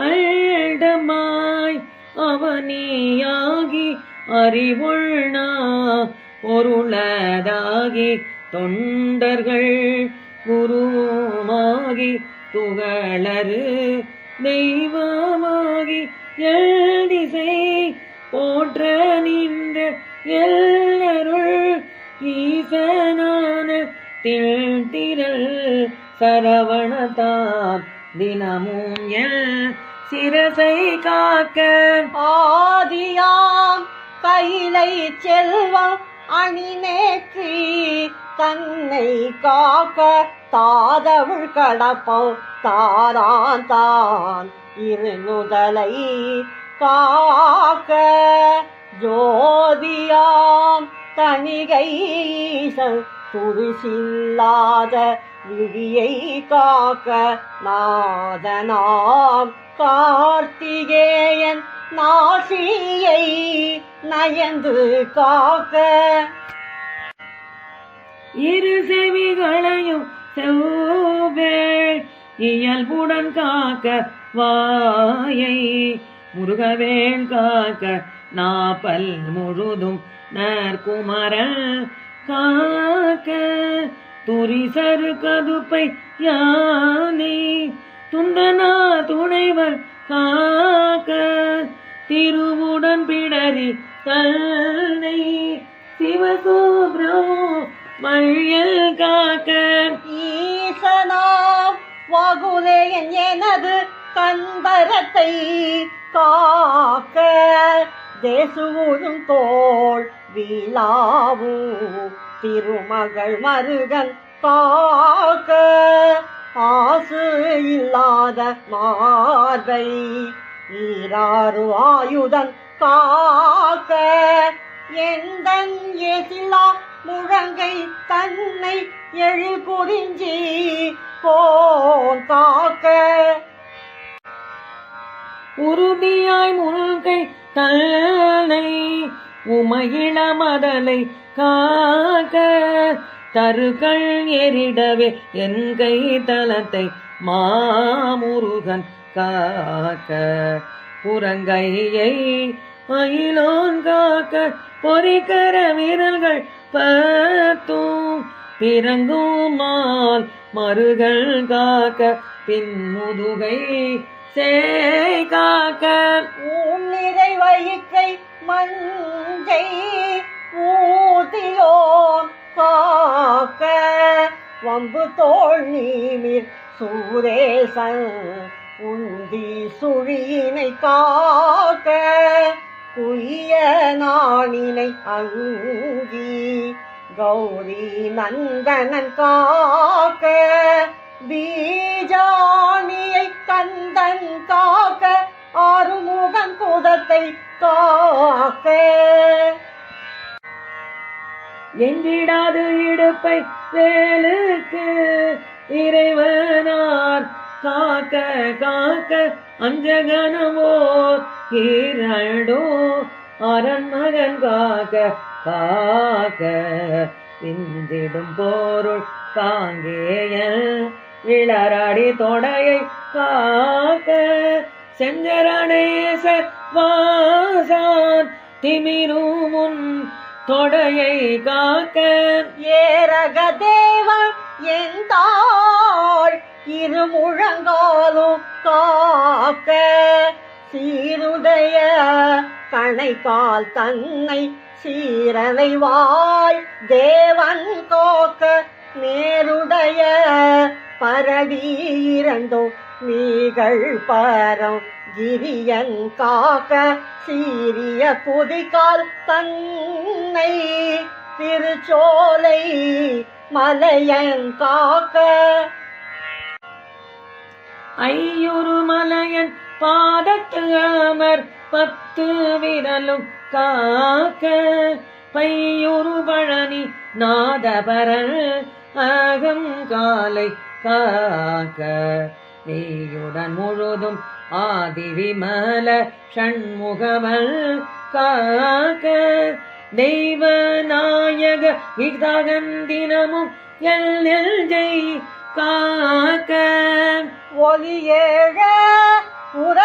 அண்டமாய் அவனியாகி அறிவுள்னா பொருளதாகி தொண்டர்கள் குருமாகி துகளரு தெய்வமாகி எல்திசை போற்ற நின்ற எல்லருள் ஈசனான திரள் சரவணத்தான் தினமும் எல் சிரசை காக்க ஆதியாம் கையிலை செல்வம் அணிநேற்றி தன்னை காக்க தாதவுள் கடப்போ தாரான் தான் இருநுதலை காக்க ஜோதியாம் தணிகைசல் துரிசில்லாத விழியை காக்க நாதனாம் கார்த்திகேயன் நாசியை நயந்து காக்க இரு செவிகளையும் செவ்வேள் இயல்புடன் காக்க வாயை முருகவேள் காக்க நாப்பல் முழுதும் நற்குமரன் காக்க துரிசரு கதுப்பை யானை துண்டனா துணைவர் காக்க திருவுடன் பிடரி தன்னை சிவசுப்ரமணியன் காக்க ஈசனாம் வாகுலேயன் எனது கந்தரத்தை காக்க தேசுவும் தோள் வீலாவு திருமகள் மருகன் காக்க ஆசு இல்லாத மார்பை ஈராறு ஆயுதன் காக்க எந்தன் எதிலா முழங்கை தன்னை எழு குறிஞ்சி போன் காக்க உறுதியாய் முன்கை தன்னை உமகிழ மதலை காக்க தருக்கள் எரிடவே என் கை தலத்தை மாமுருகன் காக்க புறங்கையை மயிலோன் காக்க பொறிக்கர வீரர்கள் பத்தும் பிறங்குமால் மருகள் காக்க பின்முதுகை சேய் காக்க நிறை வயிற்றை மஞ்சை ஊதியோன் காக்க வம்பு தோல் நீமிர் சூரேசன் உந்தி சுழியினை காக்க குய்ய நாணினை அங்கி கௌரி நந்தனன் காக்க பீஜானியை கந்தன் காக்க ஆறுமுகன் குதத்தை காக்க எங்கிடாது இடுப்பை வேலுக்கு இறைவனார் காக்க காக்க அஞ்சகனமோ இரண்டோ அரண்மகன் காக்க காக்க பிந்திடும் பொருள் காங்கேய விளராடி தொடையை காக்க செஞ்சரணேசர் வாசான் திமிரும் முன் தொடையை காக்க ஏரக தேவன் எந்தாள் இரு முழங்காலும் காக்க சீருடைய கணைக்கால் தன்னை சீரனை வாய் தேவன் காக்க நேருடைய பரடி இரண்டோ நீகள் பரம் கிரியன் காக்க சீரிய புதிகால் தன்னை திருச்சோலை மலையன் காக்க ஐயுறு மலையன் பாதத்து அமர் 10 விரலும் காக்க பையுறு பழனி நாதபரன் அகம் காலை காக்க நீயுடன் முழுதும் ஆதி விமல ஷண்முகவல் காக்க தெய்வ நாயக விதாகன் தினமும் எல் ஜெய் காக்க ஒலியேழ உர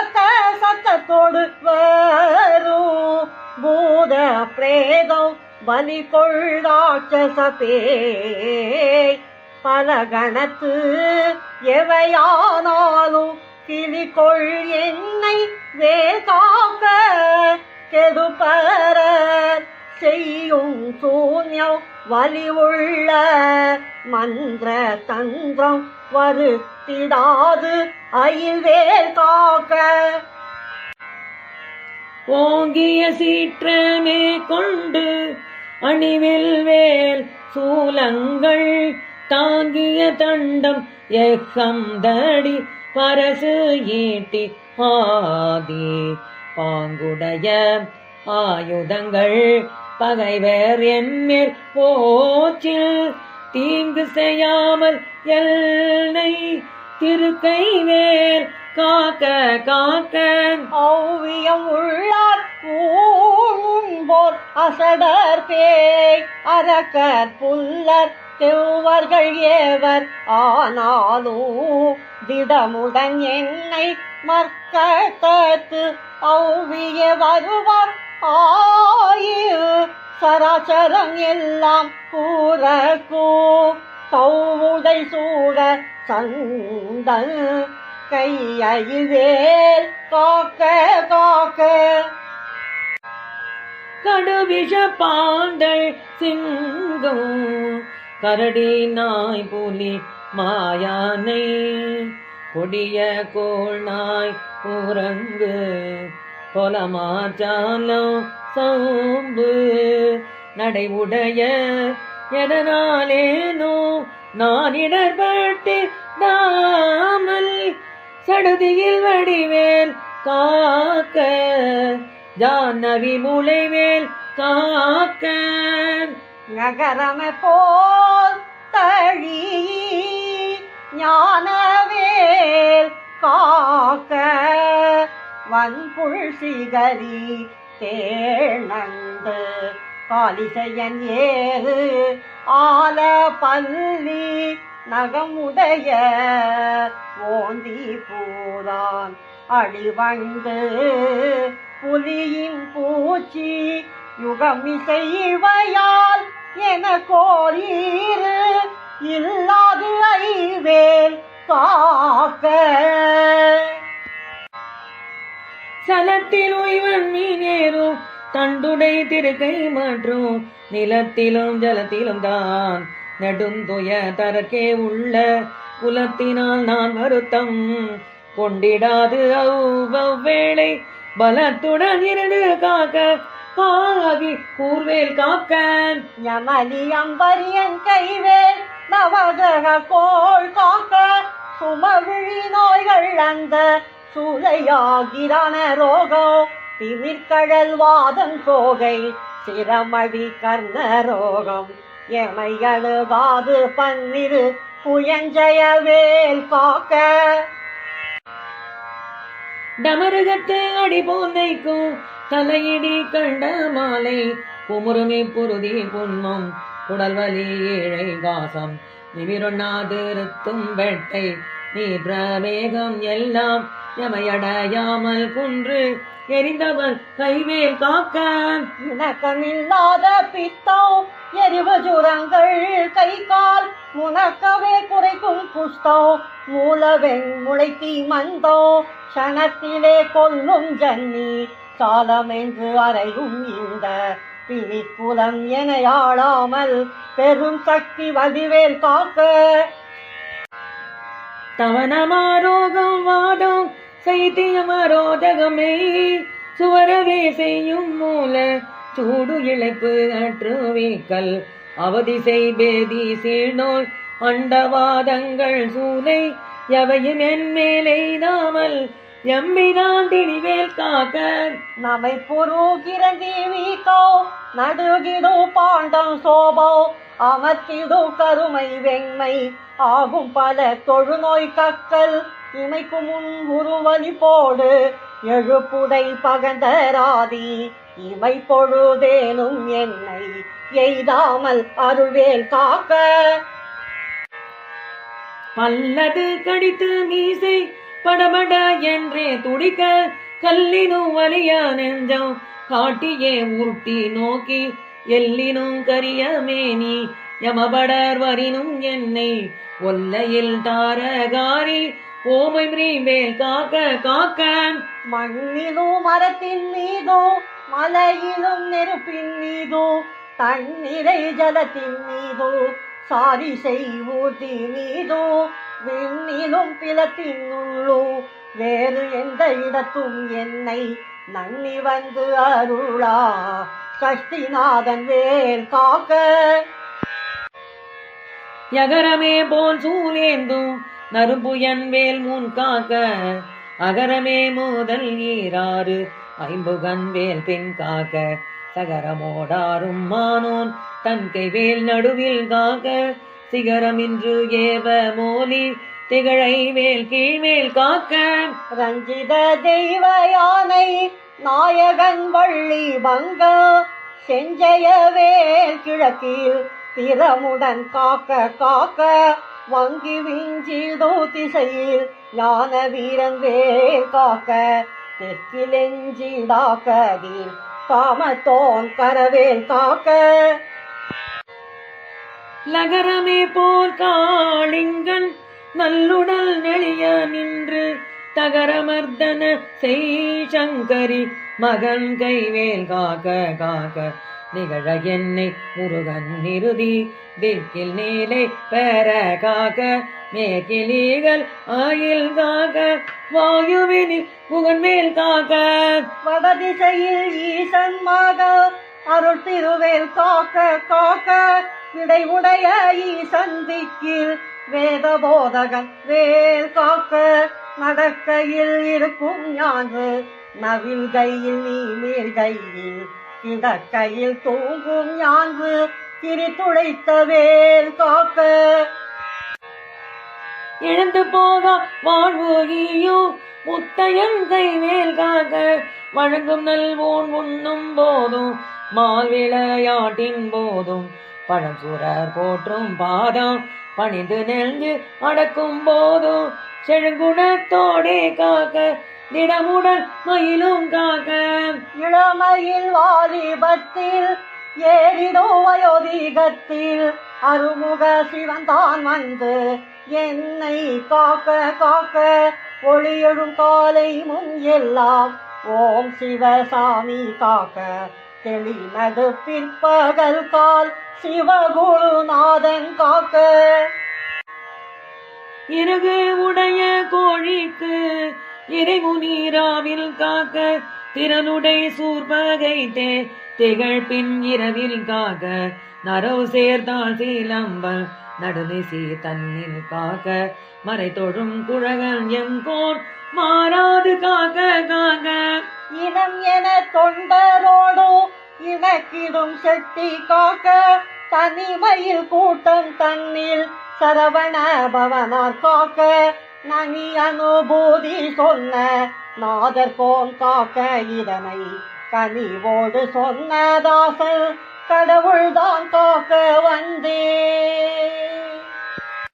படையோடு வரும் பூத பிரேதம் பலி கொள்ளாட்சச பேய் பல கணத்து எவையானாலும் கிளிகொள் என்னை வேகாக்க கெடுபர செய்யும் சூன்யம் வலி உள்ள மந்திர தந்திரம் வருத்திடாது அயில்வேல் காக்க ஓங்கிய சீற்றமே கொண்டு அணிவில் வேல் சூலங்கள் தாங்கிய தண்டம் எக்கந்தடி பரசு ஈட்டி ஆதி பாங்குடைய ஆயுதங்கள் பகைவர் என்மேல் போச்சில் தீங்கு செய்யாமல் எல்லை திருக்கைவேல் காக்க காக்க ஓவியம் உள்ளார் ஊன்போர் அசடர் பேய் அரக்கர் புல்லர் செவ்வர்கள் ஏவர் ஆனாலும் திடமுடன் என்னை மற்கட்டு அவ்விய வருவார் ஆயு சராசரம் எல்லாம் கூறக்கூ கௌவுடை சூட சந்தன் கையைவேல் காக்க காக்க கடுவிஷ பாண்டல் சிங்கம் கரடி நாய் புலி மாயானை கொடிய கோள் நாய் குரங்கு கொலமாச்சாலம் சோம்பு நடை உடைய எதனாலேனோ நான் இடர்பட்டு நாமல் சடுதியில் வடிவேல் காக்க ஜானவி முளைவேல் காக்க நகரமே போல் தழி ஞானவேல் காக்க வன்புள் சிகரி தேனந்து காலிசையன் ஏறு ஆல பள்ளி நகமுடைய ஓந்தி பூதான் அழிவண்டு புலியின் பூச்சி யுகமிசை இவையால் என கோரீரு இல்லாது ஐவேல் காக்க சலத்தில் உய்வன் மீனேறும் தண்டுடை திருக்கை மற்றும் நிலத்திலும் ஜலத்திலும் தான் நெடுந்துய தரக்கே உள்ள குலத்தினால் நான் வருத்தம் கொண்டிடாது அவ்வேளை பலத்துடன் இருந்து காக்க காகி கூர்வேல் காக்க யமலி அம்பரியன் கைவேல் நவகிரக கோள் காக்க சுமவிழி நோய்கள் அந்த சூளையாகிரான ரோகம் திமிர்கடல் வாதம் சோகை சிரமடி கர்ண ரோகம் எமையழுகாது பன்னிரு புயஞ்சயவேல் காக்க டமருகத்து அடி போன்னைக்கும் தலையிடி கண்ட மாலை குமுறுமி புருதி புன்மம் குடல்வலி ஏழை காசம் நிமிரொண்ணாதிருத்தும் வெட்டை நீ பிரவேகம் எல்லாம் எமையடையாமல் குன்று எரிந்தவன் கைவேல் காக்க இணக்கமில்லாத பித்தம் எரிவு ஜுரங்கள் கை கால் முனக்கவே குறைக்கும் குஷ்டம் மூலவெண் முளைத்தி மந்தம் க்ஷணத்திலே கொல்லும் ஜன்னி சாலமென்று அறையும் இந்த பிணிக்குலம் என ஆளாமல் பெரும் சக்தி வடிவேல் காக்க தவனமாரோகம் வாதம் சைத்தியமரோதகமே சுவரவே செய்யும் மூல சூடு இழைப்பு அற்றுவிக்கல் அவதி செய்பேதி சீழ்நோய் அண்டவாதங்கள் சூலை எவையும் என் மேலே நாமல் எம்மிதான் திணிவேல் காக்க நமை புருகிரந்தி வீக்கோ நடுகிடு பாண்டம் சோபோ அமர்த்திடு கருமை வெண்மை ஆகும் பல தொழுநோய் கக்கல் இமைக்கு முன் உருவலி போடு எழுப்புடை பகந்தராதி இமை பொழுதேனும் என்னை எய்தாமல் அருள்வேல் காக்க பல்லது கடித்து மீசை படபட என்றே துடிக்க கல்லினும் வலியா நெஞ்சம் காட்டியே உருட்டி நோக்கி எல்லினும் கரிய மேனி யமபடர் வரினும் என்னை ஒல்லையில் தாரகாரி ஓமை மேல் காக்க காக்க. மண்ணிலும் மரத்தின் மீதோ மலையிலும் நெருப்பின் மீதோ தண்ணீரை ஜலத்தின் மீதோ சாரிசை ஊர்தி மீதோ விண்ணிலும் பிளத்தின் உள்ளோ வேறு எந்த இடத்தும் என்னை நன்னி வந்து அருளா சஷ்டிநாதன் வேல் காக்க. யகரமே போல் சூலேந்தும் நரும்புயன் வேல் முன் காக்க அகரமே முதல் ஈராறு ஐம்புகன் வேல் பின் காக்க சகரமோடாரும் மானோன் தன் கைவேல் நடுவில் காக்க சிகரமின்று ஏவ மோலி திகழை வேல் கீழ்மேல் காக்க. ரஞ்சித தெய்வ யானை நாயகன் வள்ளி பங்க செஞ்சய வேல் கிழக்கில் திறமுடன் காக்க காக்க வங்கி விஞ்சிதோ திசையில் ஞான வீரன் வேல் காக்க தெற்கிலெஞ்சிடாக்கதில் காமத்தோன் கரவேல் காக்க. லகரமே போல் காளிங்கன் நல்லுடல் நெளிய நின்று தகரமர்தன செய் சங்கரி மகன் கைவேல் காக்க காக்க நிகழ என்னை முருகன் நிருதி திக்கில் நீலை பெற காக்க மேற்கிலீகள் ஆயில் காக்க வாயுவினில் முகன் மேல் காக்க. வடதிசையில் ஈசன் மக அருள் திருவேல் காக்க காக்க விடை உடைய ஈசன் திக்கில் வேத போதகன் வேல் காக்க நடக்கையில் இருக்கும் ஞான்று நவில் கையில் நீ மேல் கையில் கிடக்கையில் தூங்கும் ஞான்று கிரித்துளைத்த வேல் காக்க. இழந்து போக வாழ்வுகியோ முத்தையன் கைவேல் காக்க வழங்கும் நல்வோன் உண்ணும் போதும் மால் விளையாட்டின் போதும் பழம்புரர் போற்றும் பாதம் பணிந்து நெஞ்சு அடக்கும் போதும் செழுங்குணத்தோடே காக்க திடமுடன் மயிலும் காக்க. இளமையில் வாலிபத்தில் ஏறிடோ வயோதிகத்தில் அருமுக சிவன் தான் வந்து என்னை காக்க காக்க ஒளியெழும் காலை முன் எல்லாம் ஓம் சிவசாமி காக்க தெளிநடு பிற்பகல் கால் சிவகுருநாதன் காக்க. இறகு உடைய கோழிக்கு இறைமுனீராவில் காக்க திறனுடை சூர்பகைத்தே திகழ் பின் இரவில் காக்க நரவு சேர்த்தால் சீலம்பல் நடுநிசி தன்னில் காக்க மறை தொழும் குழகன் எங்கோன் மாறாது காக்க காக்க. இனம் என தொண்டரோடு இணக்கிடும் செட்டி காக்க தனிமையில் கூட்டம் தன்னில் சரவண பவனார் காக்க நனி அனுபூதி சொன்ன நாதர்கோன் காக்க இதனை கனிவோடு சொன்ன தாசன் கடவுள்தான் காக்க வந்தே.